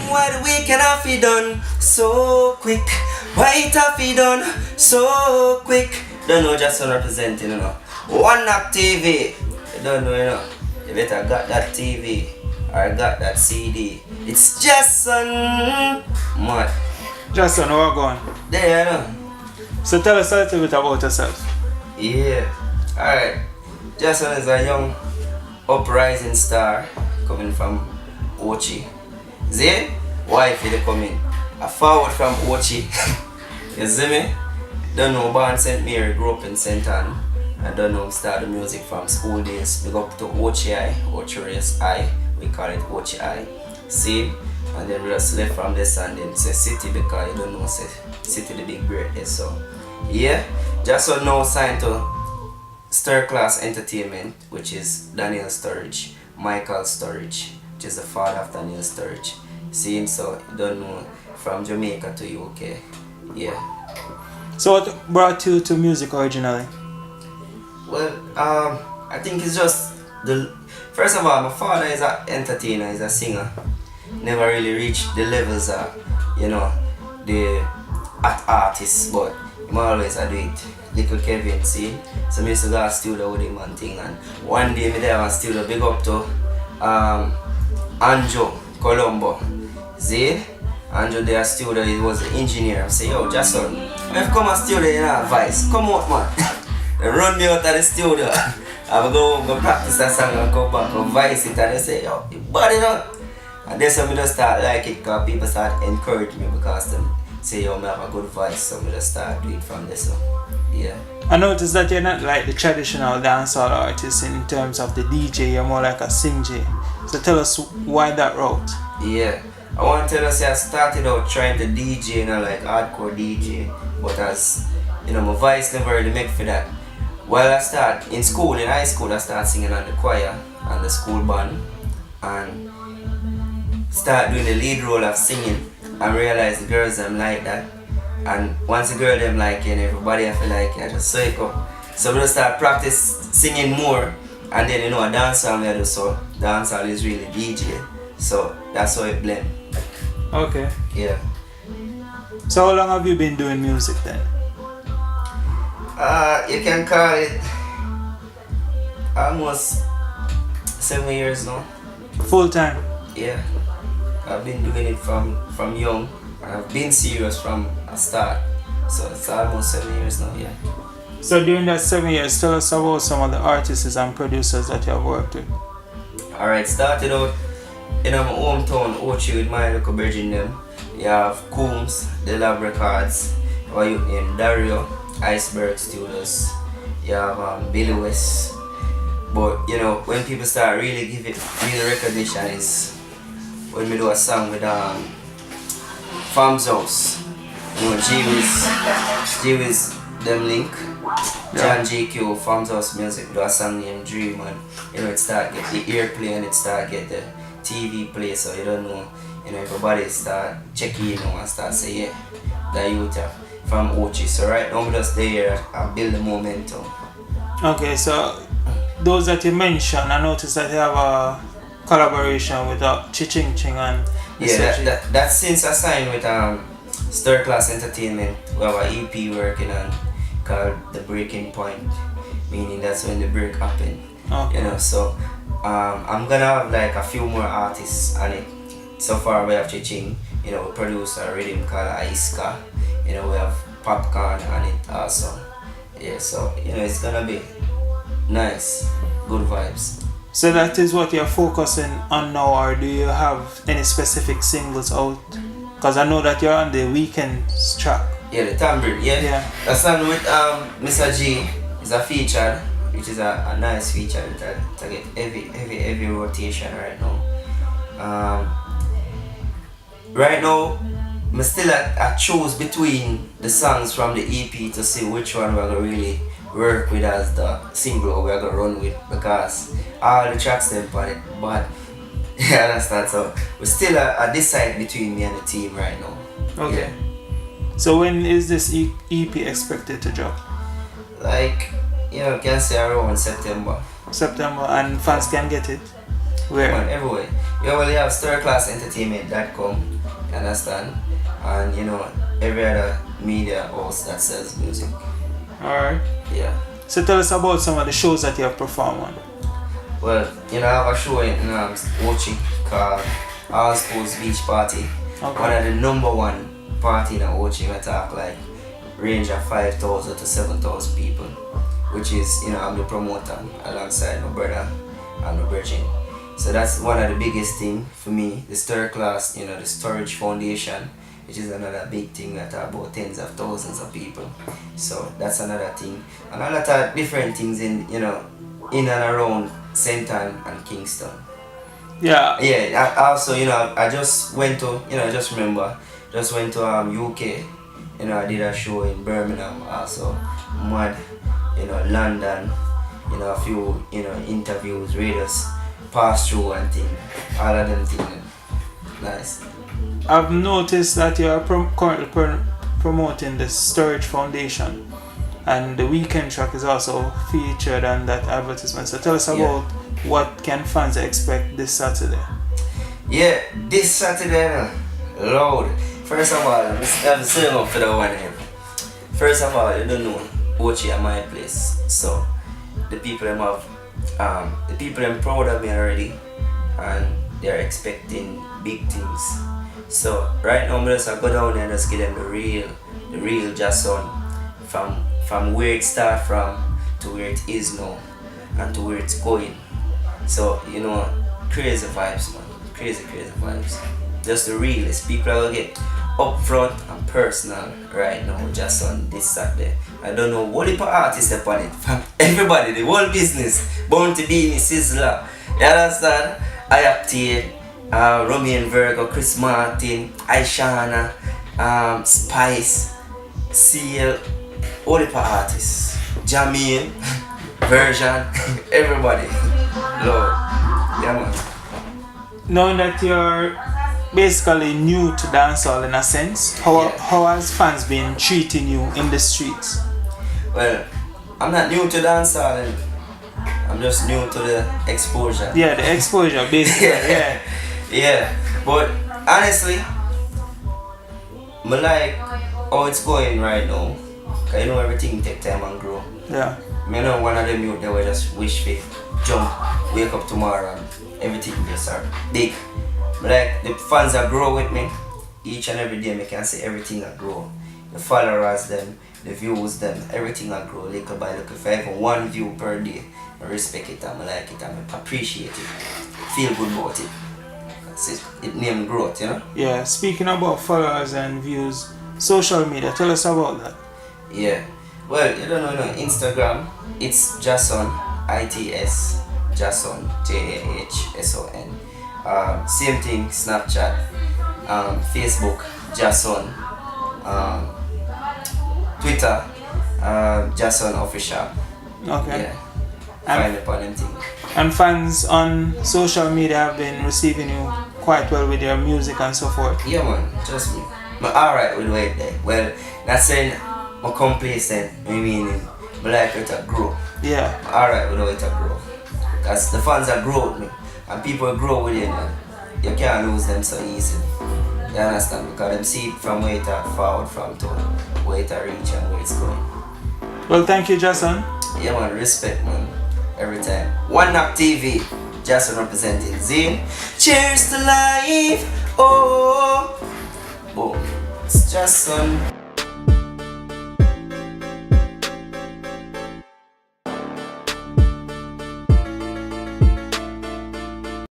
Why the weekend Haffi done so quick? Why it Haffi done so quick? Don't know, Jahson representing, you know. OneKnockTV. You don't know, you know. You better got that TV or got that CD. It's Jahson. Mad. Jahson, how are you going? There, you know. So tell us a little bit about yourself. Yeah. Alright. Jahson is a young uprising star coming from Ochi. See? Wife is coming. I forward from Ochi. You see me? Don't know, born St. Mary, grew up in St. Anne. I don't know, started music from school days. We go up to Ochi I, Ochi Race I. We call it Ochi I. See? And then we just left from this and then say city because you don't know, say city the big break there. So, yeah. Jahson now signed to Star Class Entertainment, which is Daniel Sturridge, Michael Sturridge, which is the father of Daniel Sturridge. See him, so you don't know, from Jamaica to UK. Yeah. So what brought you to music originally? Well, I think it's just first of all, my father is an entertainer, he's a singer. Never really reached the levels of, you know, the artist, but he always do it. Little Kevin, see? So I used to go to the studio with him and thing, and one day I there in the studio, big up to Anjo Colombo. See? Anjo there studio, he was an engineer. I say, yo, Jahson, I've come to studio in advice. Come out, man. They run me out of the studio. I will go practice that song and come back and voice it, and they say, yo, you body now. And that's when I just start like it, because people start encouraging me because they say, yo, I have a good voice, so I just start doing it from this. So, yeah. I noticed that you're not like the traditional dancehall artist in terms of the DJ, you're more like a Singjay. So tell us why that route? Yeah. I want to tell you, I started out trying to DJ, you know, like hardcore DJ, but as, you know, my voice never really make for that. While I start in school, in high school, I started singing on the choir and the school band and start doing the lead role of singing and realize the girls them like that. And once the girl them like you and everybody I feel like I just sew it up. So we just start practice singing more, and then you know a dancehall I do, so dancehall is really DJ. So that's how it blend. Okay. Yeah. So how long have you been doing music then? You can call it almost 7 years now. Full time? Yeah. I've been doing it from young, and I've been serious from a start. So it's almost 7 years now, yeah. So during that 7 years, tell us about some of the artists and producers that you have worked with. Alright, started out in my hometown, Ochi, with my local bridging them. You have Coombs, The Lab Records, you have youth named Dario, Iceberg Studios, you have Billy West. But you know, when people start really give it real recognition is when we do a song with Farms House. You know, G-Wiz them link. John GQ, Farms House Music, do a song named Dream, and you know it start get the airplay and it start get the TV play, so you don't know, you know, everybody start checking, you know, and start say yeah, the youth are from Ochi. So right now I'm just there and build the momentum. Okay, so those that you mentioned, I noticed that you have a collaboration with Chiching Ching and yeah, that's since I signed with Star Class Entertainment. We have an EP working on called The Breaking Point, meaning that's when the break happened. Okay. You know, so I'm gonna have like a few more artists on it. So far we have Chiching, you know, we produce a rhythm called Aiska. You know, we have Popcorn on it also. Yeah, so you know it's gonna be nice, good vibes. So that is what you're focusing on now, or do you have any specific singles out? Because I know that you're on the Weekend's track. Yeah, the Tambourine, yeah. The song with Mr. G is a feature, which is a nice feature to get heavy rotation right now. Right now, I still I choose between the songs from the EP to see which one we're gonna really work with as the single we're gonna run with, because all the tracks them on it, but yeah, understand. So we still decide between me and the team right now. Okay. Yeah. So when is this EP expected to drop? Like, you know, can say around September. September, and fans can get it? Where? Man, everywhere. You only have starclassentertainment.com, you understand? And you know, every other media house that sells music. Alright. Yeah. So tell us about some of the shows that you have performed on. Well, you know, I have a show in Ochi called All Schools Beach Party. Okay. One of the #1 party in Ochi, I talk like range of 5,000 to 7,000 people. Which is, you know, I'm the promoter alongside my brother and my virgin. So that's one of the biggest thing for me. The Stir Class, you know, the Storage Foundation, which is another big thing that are about tens of thousands of people. So that's another thing. And a lot of different things in, you know, in and around St. Ann and Kingston. Yeah. Yeah, I also, you know, I just went to, you know, just went to UK. You know, I did a show in Birmingham also, Mad, you know, London, you know, a few, you know, interviews, radios, pass through and things, all of them things. Nice. I've noticed that you are currently promoting the Storage Foundation, and the weekend track is also featured on that advertisement. So tell us about what can fans expect this Saturday. Yeah, this Saturday, Lord. First of all, I'm saying up for the one here. First of all, you don't know Ochi at my place, so the people them have, the people them proud of me already, and they're expecting big things. So right now, I go down there and just give them the real Jahson, from where it started from to where it is now, and to where it's going. So you know, crazy vibes, man, crazy vibes. Just the realest. People will get upfront and personal right now, Jahson this Saturday. I don't know what the artists upon it. From everybody, the whole business. Born to be Sizzler. You understand? Artiste, Romeo and Virgo, Chris Martin, Aishana, Spice, Seal, all the artists. Jamil, Version, everybody. Lord. Yeah, man. Knowing that you're basically new to dancehall in a sense, how has fans been treating you in the streets? Well, I'm not new to dancehall. I'm just new to the exposure. Yeah, the exposure basically. Yeah. Yeah. But honestly, I like how it's going right now. Cause you know everything take time and grow. Yeah. I know one of them youth they will just wish fit, jump, wake up tomorrow and everything just are big. Like the fans that grow with me, each and every day I can say everything that grow. The followers them, the views them, everything that grow little by little. If I have 1 view per day, I respect it and I like it and I appreciate it. Feel good about it. That's it. It named growth, you know? Yeah, speaking about followers and views, social media, tell us about that. Yeah. Well, you don't know, no, Instagram, it's Jahson, ITS, Jahson, Jahson. Same thing, Snapchat, Facebook, Jahson, Twitter, Jahson Official. Okay. Yeah. Find upon them thing. And fans on social media have been receiving you quite well with your music and so forth. Yeah, man, trust me. I'm alright with the way there. Well, not saying I'm complacent, I mean, I like it to grow. Yeah. I'm alright with the way to grow. That's the fans that grow with me. And people grow with you, man. You can't lose them so easily. You understand? Because them see it from where it forward from to where it reach and where it's going. Well, thank you, Jahson. Yeah, man, respect, man. Every time. OneKnockTV, Jahson representing Zine. Cheers to life. Oh, boom. It's Jahson.